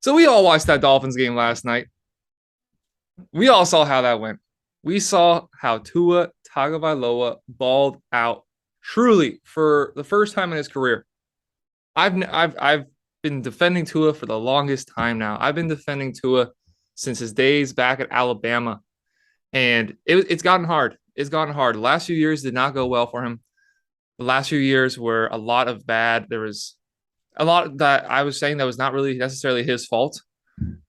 So we all watched that Dolphins game last night. We all saw how that went. We saw how Tua Tagovailoa balled out truly for the first time in his career. I've been defending Tua for the longest time now. I've been defending Tua since his days back at Alabama, and it's gotten hard. It's gotten hard. The last few years did not go well for him. The last few years were a lot of bad. There was a lot that I was saying that was not really necessarily his fault.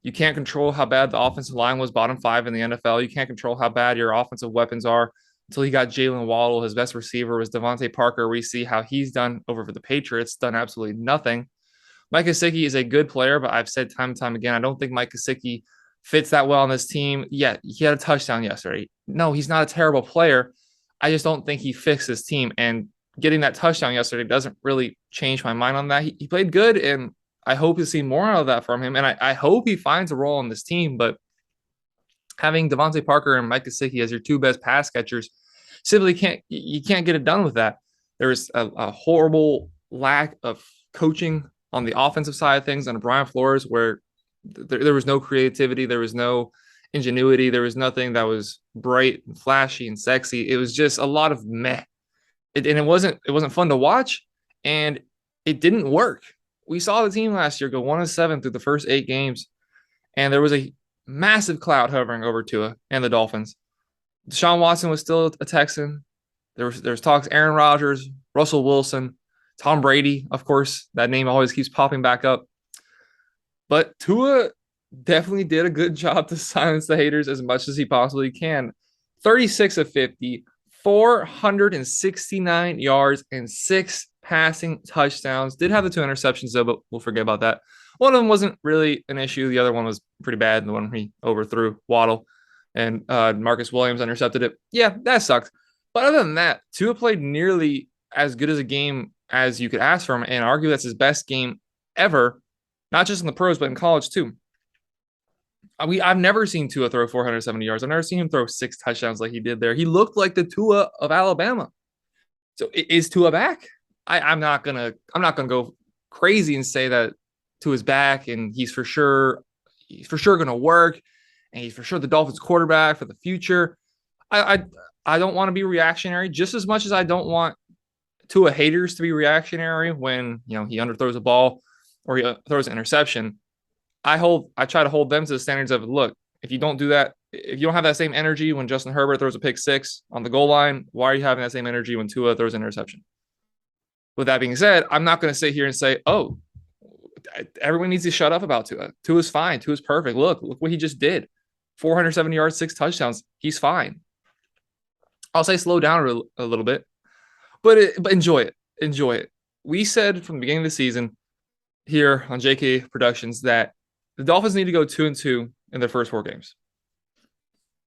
You can't control how bad the offensive line was, bottom five in the NFL. You can't control how bad your offensive weapons are until he got Jalen Waddle. His best receiver was Devontae Parker. We see how he's done over for the Patriots, done absolutely nothing. Mike Gesicki is a good player, but I've said time and time again, I don't think Mike Gesicki fits that well on this team. Yeah, he had a touchdown yesterday. No, he's not a terrible player. I just don't think he fixed his team. And getting that touchdown yesterday doesn't really change my mind on that. He played good, and I hope to see more out of that from him. And I hope he finds a role on this team. But having Devontae Parker and Mike Gesicki as your two best pass catchers simply can't get it done with that. There is a horrible lack of coaching on the offensive side of things under Brian Flores, where there was no creativity, there was no ingenuity, there was nothing that was bright and flashy and sexy. It was just a lot of meh. And it wasn't fun to watch, and it didn't work. We saw the team last year go 1-7 through the first 8 games, and there was a massive cloud hovering over Tua and the Dolphins. Deshaun Watson was still a Texan. There was talks Aaron Rodgers, Russell Wilson, Tom Brady, of course. That name always keeps popping back up. But Tua definitely did a good job to silence the haters as much as he possibly can. 36 of 50, 469 yards, and 6 passing touchdowns. Did have the 2 interceptions, though, but we'll forget about that. One of them wasn't really an issue. The other one was pretty bad. The one he overthrew Waddle and Marcus Williams intercepted it. Yeah, that sucked. But other than that, Tua played nearly as good as a game as you could ask for him, and argue that's his best game ever, not just in the pros, but in college too. I've never seen Tua throw 470 yards. I've never seen him throw 6 touchdowns like he did there. He looked like the Tua of Alabama. So is Tua back? I'm not gonna go crazy and say that Tua's back and he's for sure gonna work and he's for sure the Dolphins quarterback for the future. I don't want to be reactionary just as much as I don't want Tua haters to be reactionary when he underthrows a ball or he throws an interception. I try to hold them to the standards of, look, if you don't do that, if you don't have that same energy when Justin Herbert throws a pick six on the goal line, why are you having that same energy when Tua throws an interception? With that being said, I'm not going to sit here and say, oh, everyone needs to shut up about Tua. Tua's fine. Tua's perfect. Look what he just did. 470 yards, 6 touchdowns. He's fine. I'll say slow down a little bit, but enjoy it. Enjoy it. We said from the beginning of the season here on JK Productions that the Dolphins need to go 2-2 in their first 4 games.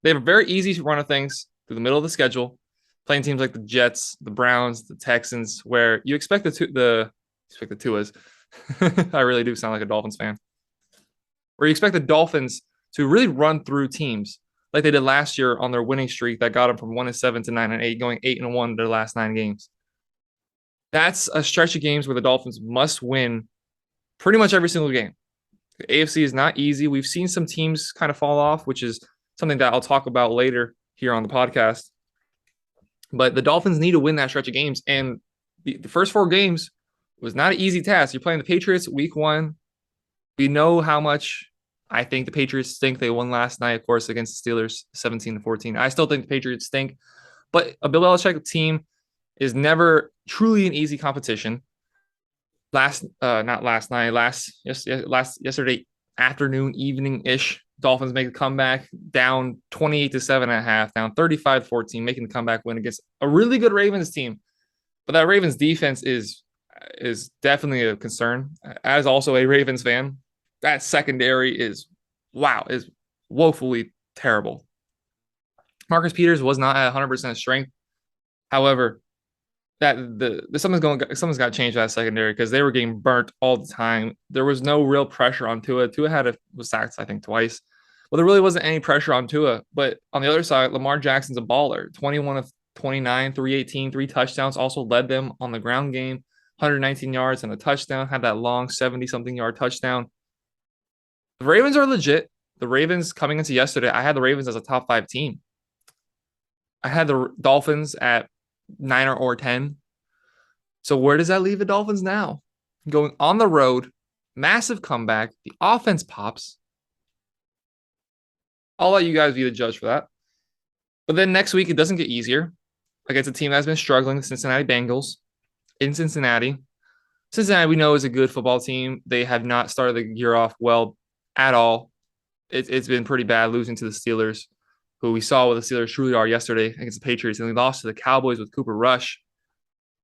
They have a very easy run of things through the middle of the schedule, playing teams like the Jets, the Browns, the Texans, where you expect the Tuas. I really do sound like a Dolphins fan. Where you expect the Dolphins to really run through teams like they did last year on their winning streak that got them from 1-7 to 9-8, going 8-1 their last 9 games. That's a stretch of games where the Dolphins must win pretty much every single game. The AFC is not easy. We've seen some teams kind of fall off, which is something that I'll talk about later here on the podcast. But the Dolphins need to win that stretch of games. And the first 4 games was not an easy task. You're playing the Patriots week 1. We know how much I think the Patriots stink. They won last night, of course, against the Steelers 17-14. I still think the Patriots stink. But a Bill Belichick team is never truly an easy competition. Yesterday afternoon, evening-ish, Dolphins make a comeback down 28-7 at half, down 35-14, making the comeback win against a really good Ravens team. But that Ravens defense is definitely a concern. As also a Ravens fan, that secondary is woefully terrible. Marcus Peters was not at 100% strength. However, that something's got to change that secondary because they were getting burnt all the time. There was no real pressure on Tua. Tua was sacked, I think, twice. Well, there really wasn't any pressure on Tua. But on the other side, Lamar Jackson's a baller. 21 of 29, 318, 3 touchdowns. Also led them on the ground game, 119 yards and a touchdown. Had that long 70-something yard touchdown. The Ravens are legit. The Ravens coming into yesterday, I had the Ravens as a top 5 team. I had the Dolphins at 9 or 10. So where does that leave the Dolphins now? Going on the road, massive comeback. The offense pops. I'll let you guys be the judge for that. But then next week, it doesn't get easier against a team that's been struggling, the Cincinnati Bengals in Cincinnati. Cincinnati, we know, is a good football team. They have not started the year off well at all. It's been pretty bad losing to the Steelers, who we saw what the Steelers truly are yesterday against the Patriots, and they lost to the Cowboys with Cooper Rush.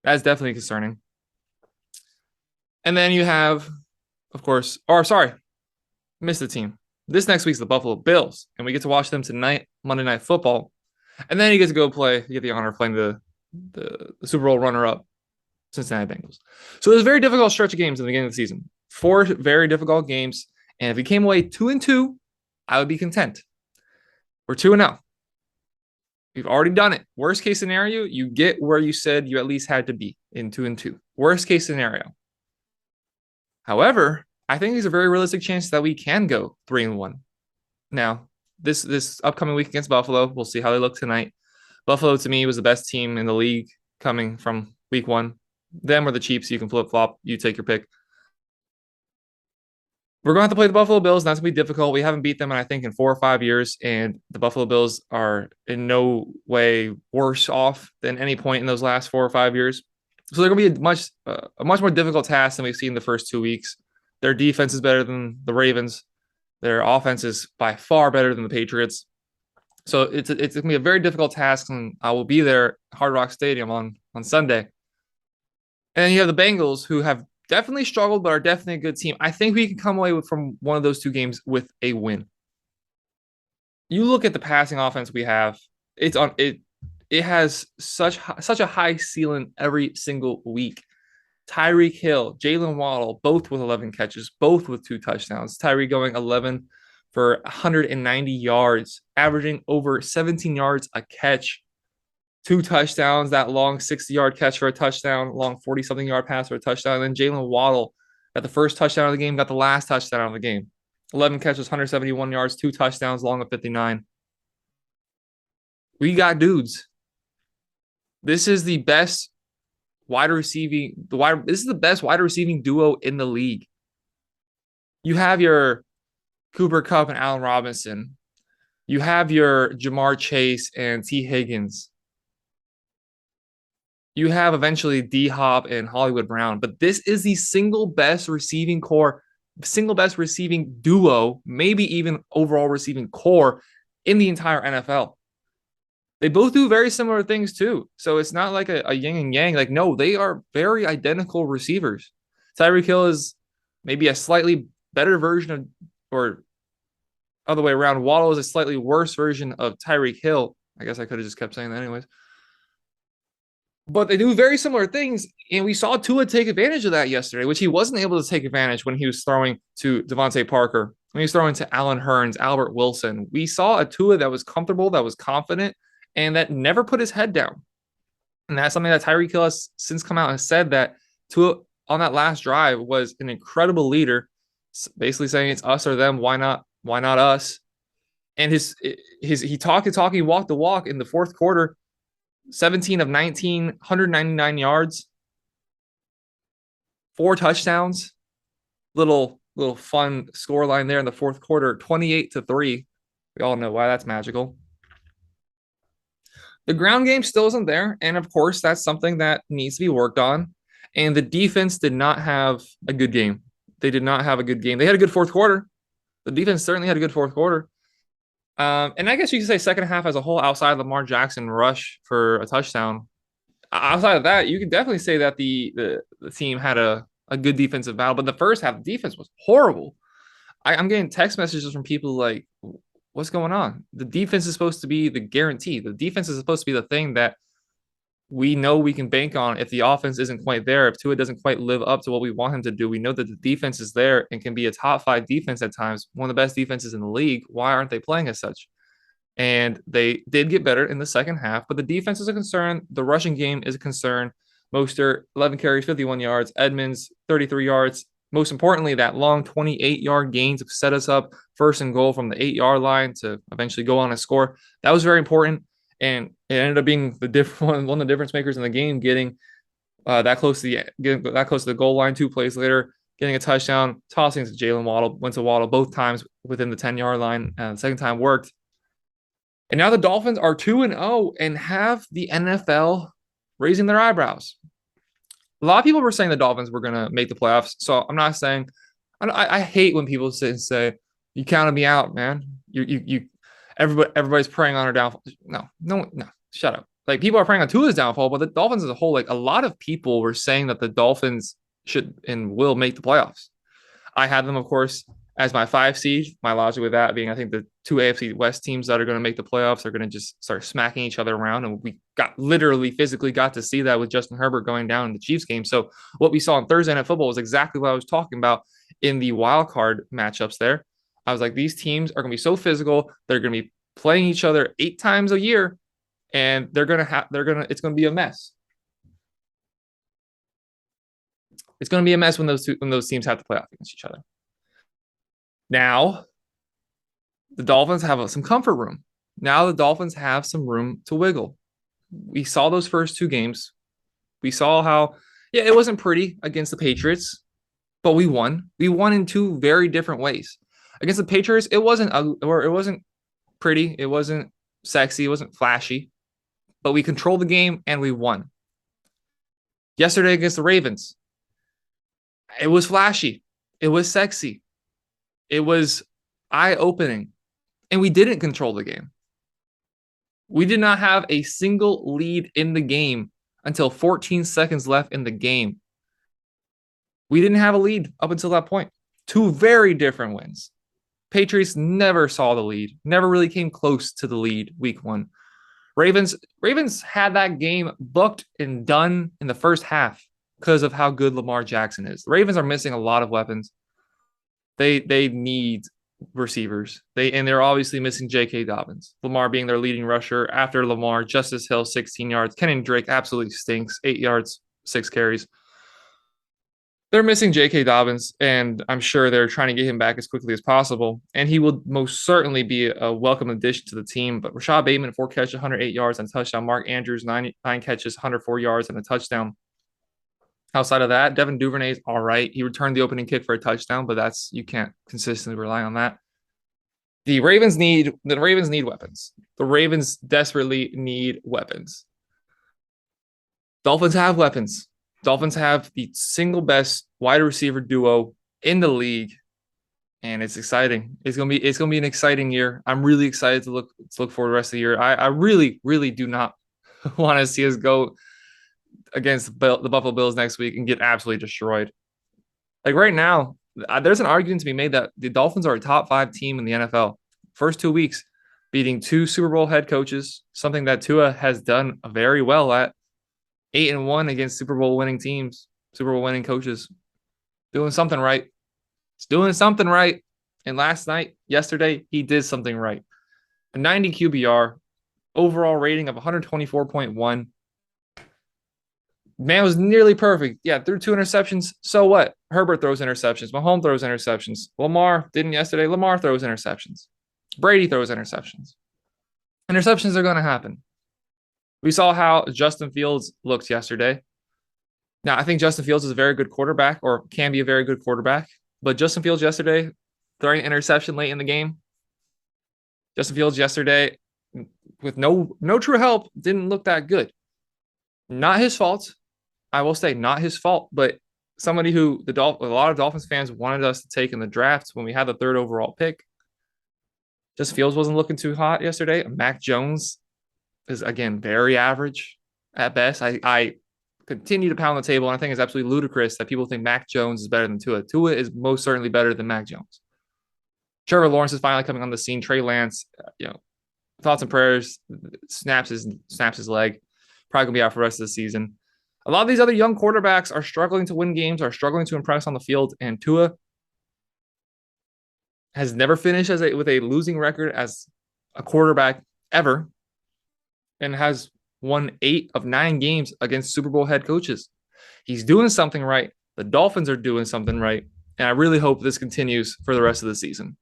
That's definitely concerning. And then you have, of course, missed the team. This next week's the Buffalo Bills, and we get to watch them tonight, Monday Night Football. And then you get to go play, you get the honor of playing the Super Bowl runner-up, Cincinnati Bengals. So there's a very difficult stretch of games in the beginning of the season. 4 very difficult games, and if we came away 2-2, I would be content. We're 2-0. We've already done it. Worst case scenario, you get where you said you at least had to be in 2-2. Worst case scenario. However, I think there's a very realistic chance that we can go 3-1. Now, this upcoming week against Buffalo, we'll see how they look tonight. Buffalo, to me, was the best team in the league coming from week 1. Them or the Chiefs, you can flip-flop. You take your pick. We're going to have to play the Buffalo Bills, and that's going to be difficult. We haven't beat them, I think, in 4 or 5 years, and the Buffalo Bills are in no way worse off than any point in those last 4 or 5 years. So they're going to be a much more difficult task than we've seen the first 2 weeks. Their defense is better than the Ravens. Their offense is by far better than the Patriots. So it's going to be a very difficult task, and I will be there at Hard Rock Stadium on Sunday. And then you have the Bengals, who have definitely struggled, but are definitely a good team. I think we can come away from one of those 2 games with a win. You look at the passing offense we have; it has such a high ceiling every single week. Tyreek Hill, Jalen Waddle, both with 11 catches, both with 2 touchdowns. Tyreek going 11 for 190 yards, averaging over 17 yards a catch. 2 touchdowns, that long 60-yard catch for a touchdown, long 40-something yard pass for a touchdown. And then Jalen Waddle got the first touchdown of the game, got the last touchdown of the game. 11 catches, 171 yards, 2 touchdowns, long of 59. We got dudes. This is the best this is the best wide receiving duo in the league. You have your Cooper Kupp and Allen Robinson. You have your Jamar Chase and T. Higgins. You have eventually D-Hop and Hollywood Brown, but this is the single best receiving duo, maybe even overall receiving core in the entire NFL. They both do very similar things too. So it's not like a yin and yang. Like, no, they are very identical receivers. Tyreek Hill is maybe a slightly better version of, or other way around. Waddle is a slightly worse version of Tyreek Hill. I guess I could have just kept saying that anyways. But they do very similar things, and we saw Tua take advantage of that yesterday, which he wasn't able to take advantage when he was throwing to Devontae Parker, when he was throwing to Allen Hurns, Albert Wilson. We saw a Tua that was comfortable, that was confident, and that never put his head down. And that's something that Tyreek Hill has since come out and said, that Tua on that last drive was an incredible leader, basically saying it's us or them. Why not us? And he talked the talk, he walked the walk in the fourth quarter. 17 of 19, 199 yards, 4 touchdowns. Little fun scoreline there in the fourth quarter, 28-3. We all know why that's magical. The ground game still isn't there, and of course, that's something that needs to be worked on. And the defense did not have a good game. They did not have a good game. They had a good fourth quarter. The defense certainly had a good fourth quarter. And I guess you could say second half as a whole, outside of Lamar Jackson rush for a touchdown. Outside of that, you can definitely say that the team had a good defensive battle. But the first half, the defense was horrible. I'm getting text messages from people like, what's going on? The defense is supposed to be the guarantee. The defense is supposed to be the thing that we know we can bank on if the offense isn't quite there, if Tua doesn't quite live up to what we want him to do. We know that the defense is there and can be a top 5 defense at times, one of the best defenses in the league. Why aren't they playing as such? And they did get better in the second half, but the defense is a concern. The rushing game is a concern. Mostert, 11 carries, 51 yards. Edmonds, 33 yards. most importantly, that long 28-yard gain to set us up first and goal from the 8-yard line to eventually go on a score. That was very important. And it ended up being one of the difference makers in the game, getting that close to the goal line 2 plays later, getting a touchdown, tossing to Jalen Waddle, went to Waddle both times within the 10-yard line. And the second time worked. And now the Dolphins are 2-0 and have the NFL raising their eyebrows. A lot of people were saying the Dolphins were going to make the playoffs. So I'm not saying, I hate when people sit and say, you counted me out, man. Everybody's praying on our downfall. No, shut up. Like, people are praying on Tua's downfall, but the Dolphins as a whole, like, a lot of people were saying that the Dolphins should and will make the playoffs. I had them, of course, as my 5 seed. My logic with that being, I think the 2 AFC West teams that are going to make the playoffs are going to just start smacking each other around. And we physically got to see that with Justin Herbert going down in the Chiefs game. So what we saw on Thursday Night Football was exactly what I was talking about in the wild card matchups there. I was like, these teams are going to be so physical. They're going to be playing each other 8 times a year, and it's going to be a mess. It's going to be a mess when those teams have to play off against each other. Now, the Dolphins have some comfort room. Now the Dolphins have some room to wiggle. We saw those first 2 games. We saw how, it wasn't pretty against the Patriots, but we won. We won in 2 very different ways. Against the Patriots, it wasn't pretty. It wasn't sexy. It wasn't flashy. But we controlled the game and we won. Yesterday against the Ravens, it was flashy. It was sexy. It was eye-opening. And we didn't control the game. We did not have a single lead in the game until 14 seconds left in the game. We didn't have a lead up until that point. 2 very different wins. Patriots never saw the lead, never really came close to the lead week 1. Ravens had that game booked and done in the first half because of how good Lamar Jackson is. The Ravens are missing a lot of weapons. They need receivers. They're obviously missing J.K. Dobbins. Lamar being their leading rusher. After Lamar, Justice Hill, 16 yards. Kenyon Drake absolutely stinks. 8 yards, 6 carries. They're missing J.K. Dobbins, and I'm sure they're trying to get him back as quickly as possible. And he will most certainly be a welcome addition to the team. But Rashad Bateman, 4 catches, 108 yards and a touchdown. Mark Andrews, 9 catches, 104 yards and a touchdown. Outside of that, Devin Duvernay is all right. He returned the opening kick for a touchdown, but you can't consistently rely on that. The Ravens need weapons. The Ravens desperately need weapons. Dolphins have weapons. Dolphins have the single best wide receiver duo in the league, and it's exciting. It's gonna be an exciting year. I'm really excited to look forward to the rest of the year. I really, really do not want to see us go against the Buffalo Bills next week and get absolutely destroyed. Like, right now, there's an argument to be made that the Dolphins are a top 5 team in the NFL. First 2 weeks, beating 2 Super Bowl head coaches, something that Tua has done very well at. 8-1 against Super Bowl winning teams, Super Bowl winning coaches. Doing something right. It's doing something right. And yesterday, he did something right. A 90 QBR, overall rating of 124.1. Man was nearly perfect. Yeah, threw 2 interceptions. So what? Herbert throws interceptions. Mahomes throws interceptions. Lamar didn't yesterday. Lamar throws interceptions. Brady throws interceptions. Interceptions are going to happen. We saw how Justin Fields looked yesterday. Now, I think Justin Fields is a very good quarterback, or can be a very good quarterback. But Justin Fields yesterday, throwing an interception late in the game. Justin Fields yesterday, with no true help, didn't look that good. Not his fault. I will say, not his fault, but somebody who a lot of Dolphins fans wanted us to take in the draft when we had the 3rd overall pick. Justin Fields wasn't looking too hot yesterday. Mac Jones is, again, very average at best. I continue to pound the table, and I think it's absolutely ludicrous that people think Mac Jones is better than Tua. Tua is most certainly better than Mac Jones. Trevor Lawrence is finally coming on the scene. Trey Lance, thoughts and prayers. Snaps his leg. Probably gonna be out for the rest of the season. A lot of these other young quarterbacks are struggling to win games, are struggling to impress on the field, and Tua has never finished with a losing record as a quarterback ever, and has won 8 of 9 games against Super Bowl head coaches. He's doing something right. The Dolphins are doing something right. And I really hope this continues for the rest of the season.